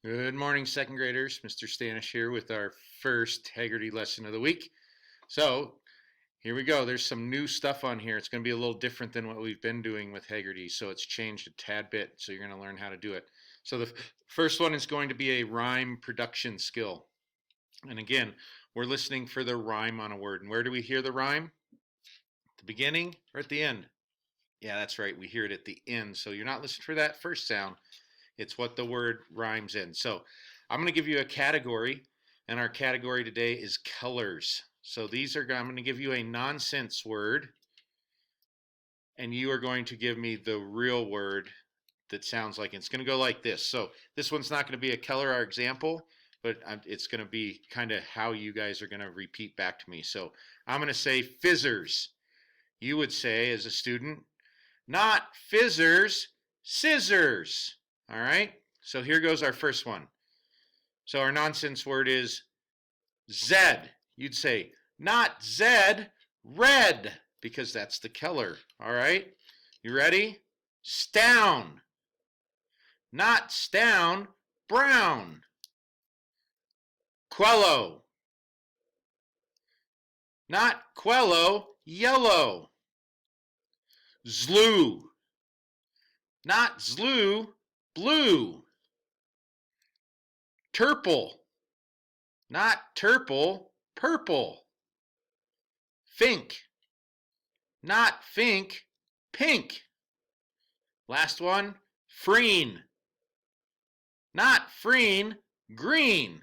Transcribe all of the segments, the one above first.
Good morning, second graders. Mr. Stanish here with our first Heggerty lesson of the week. So here we go. There's some new stuff on here. It's going to be a little different than what we've been doing with Heggerty. So it's changed a tad bit. So you're going to learn how to do it. So the first one is going to be a rhyme production skill. And again, we're listening for the rhyme on a word. And where do we hear the rhyme? At the beginning or at the end? Yeah, that's right. We hear it at the end. So you're not listening for that first sound. It's what the word rhymes in. So I'm going to give you a category, and our category today is colors. So I'm going to give you a nonsense word, and you are going to give me the real word that sounds like it. It's going to go like this. So this one's not going to be a color or example, but it's going to be kind of how you guys are going to repeat back to me. So I'm going to say fizzers. You would say, as a student, not fizzers, scissors. All right, so here goes our first one. So our nonsense word is Zed. You'd say, not Zed, red, because that's the color. All right, you ready? Stown. Not stown, brown. Quello. Not quello, yellow. Zloo. Not zloo, blue. Turple. Not turple, purple. Fink. Not fink, pink. Last one, freen. Not freen, green.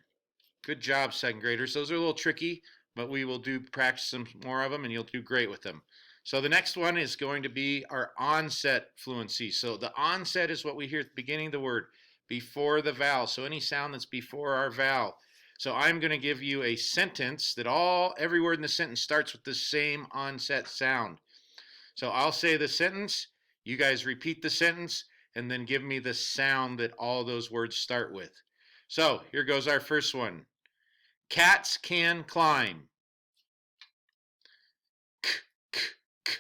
Good job, second graders. Those are a little tricky, but we will practice some more of them, and you'll do great with them. So the next one is going to be our onset fluency. So the onset is what we hear at the beginning of the word, before the vowel. So any sound that's before our vowel. So I'm going to give you a sentence that every word in the sentence starts with the same onset sound. So I'll say the sentence, you guys repeat the sentence, and then give me the sound that all those words start with. So here goes our first one. Cats can climb. K, k, k.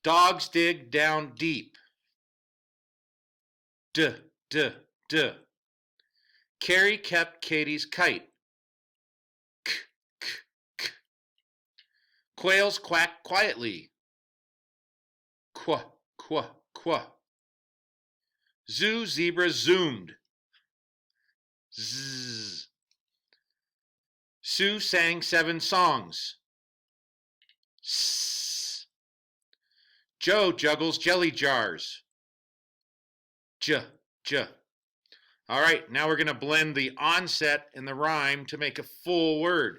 Dogs dig down deep. D, d, d. Carrie kept Katie's kite. K, k, k. Quails quack quietly. Qua, qua, qua. Zoo zebra zoomed. Zzz. Sue sang 7 songs. S. Joe juggles jelly jars. J, j. All right, now we're going to blend the onset and the rhyme to make a full word.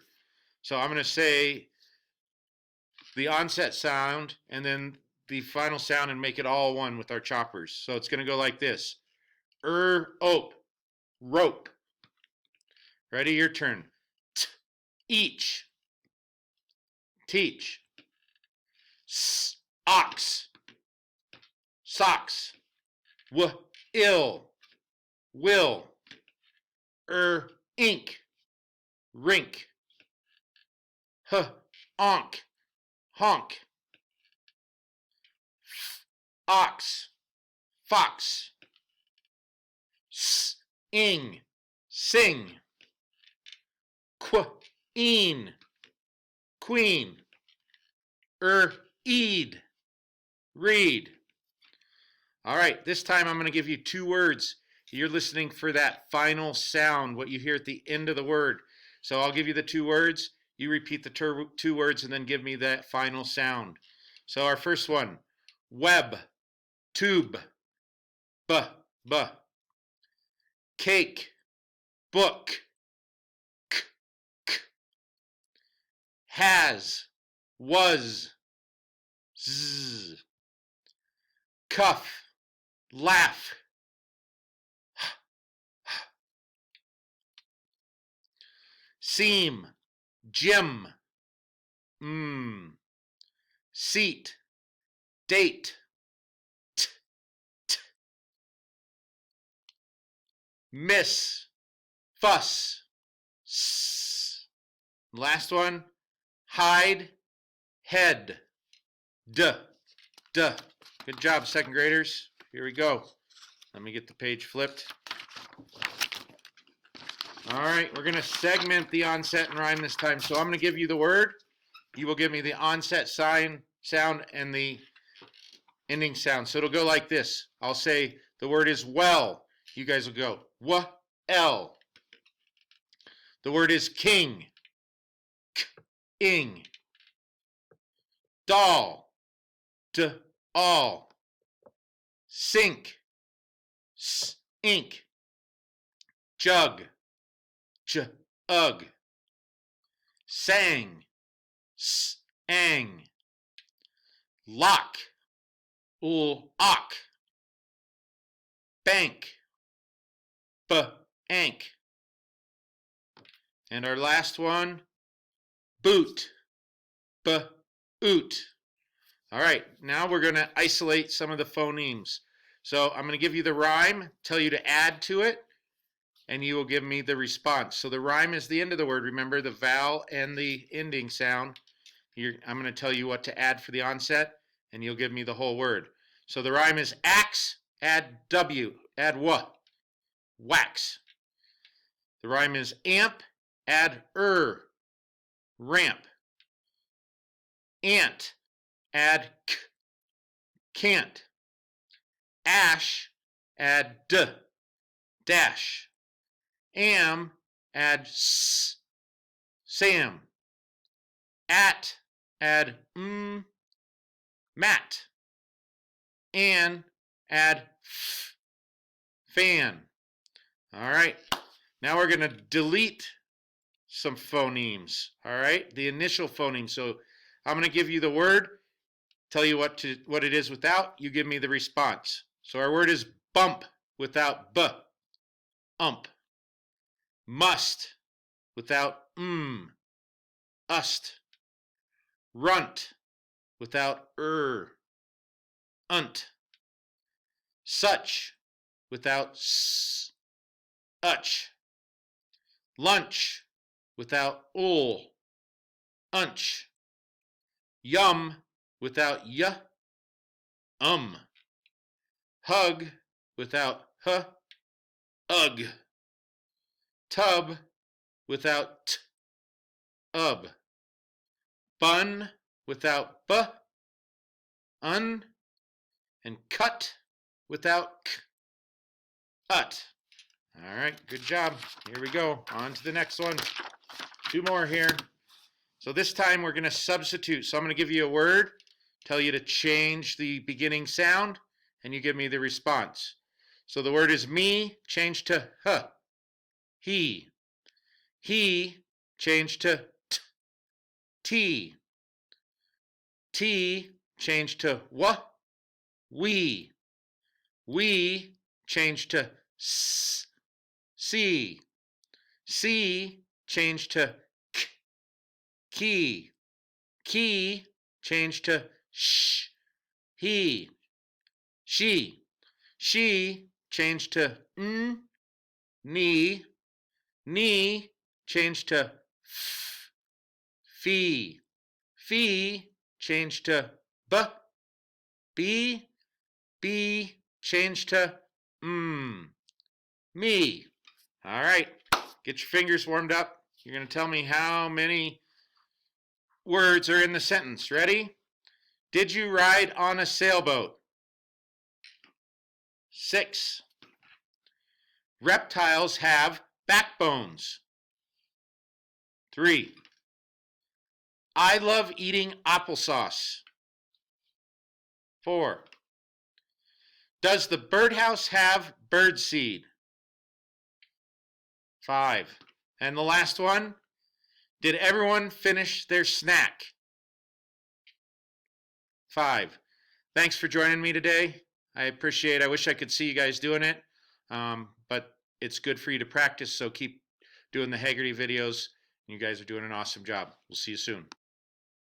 So I'm going to say the onset sound and then the final sound and make it all one with our choppers. So it's going to go like this. Ope, rope. Ready? Your turn. T, each, teach. S, ox, socks. W, ill, will. Ink, rink. H, onk, honk. F, ox, fox. S, ing, sing. Queen, queen. Eed, read. All right, this time I'm going to give you 2 words. You're listening for that final sound, what you hear at the end of the word. So I'll give you the 2 words. You repeat the 2 words and then give me that final sound. So our first one, web, tube, b, b. Cake, book, k, k. Has, was, z. Cuff, laugh. Seam, Jim. Seat, date. T, t. Miss, fuss. S. Last one, hide, head. D, d. Good job, second graders. Here we go. Let me get the page flipped. All right, we're going to segment the onset and rhyme this time. So I'm going to give you the word. You will give me the onset sound and the ending sound. So it'll go like this. I'll say the word is well. You guys will go w-l. The word is king. K-ing. Doll. D-all. Sink. S-ink. Jug. J-ug. Sang. S-ang. Lock. Ul-ock. Bank. B-ank. And our last one, boot. B-oot. All right, now we're going to isolate some of the phonemes. So I'm going to give you the rhyme, tell you to add to it, and you will give me the response. So the rhyme is the end of the word. Remember the vowel and the ending sound. I'm going to tell you what to add for the onset, and you'll give me the whole word. So the rhyme is axe, add W, add what? Wax. The rhyme is amp, add ramp. Ant, add can't. Ash, add dash. Am, add Sam. At, add mat. An, add fan. All right, now we're going to delete some phonemes. All right, the initial phoneme. So I'm going to give you the word, tell you what it is without, you give me the response. So our word is bump without b, ump. Must without ust. Runt without unt. Such without utch. Lunch without unch. Yum without Hug without ugh. Tub without ub. Bun without un. And cut without ut. All right, good job. Here we go. On to the next one. Two more here. So this time we're going to substitute. So I'm going to give you a word, tell you to change the beginning sound, and you give me the response. So the word is me, change to h. He. He, change to t. T, change to we. We, change to C. C, change to key. Key, change to he. She. She, change to knee. Knee, change to fee. Fee, change to be. Be, change to me. All right, get your fingers warmed up. You're going to tell me how many words are in the sentence. Ready? Did you ride on a sailboat? 6. Reptiles have backbones. 3. I love eating applesauce. 4. Does the birdhouse have birdseed? 5. And the last one, did everyone finish their snack? 5. Thanks for joining me today. I appreciate it. I wish I could see you guys doing it, but it's good for you to practice, so keep doing the Heggerty videos. You guys are doing an awesome job. We'll see you soon.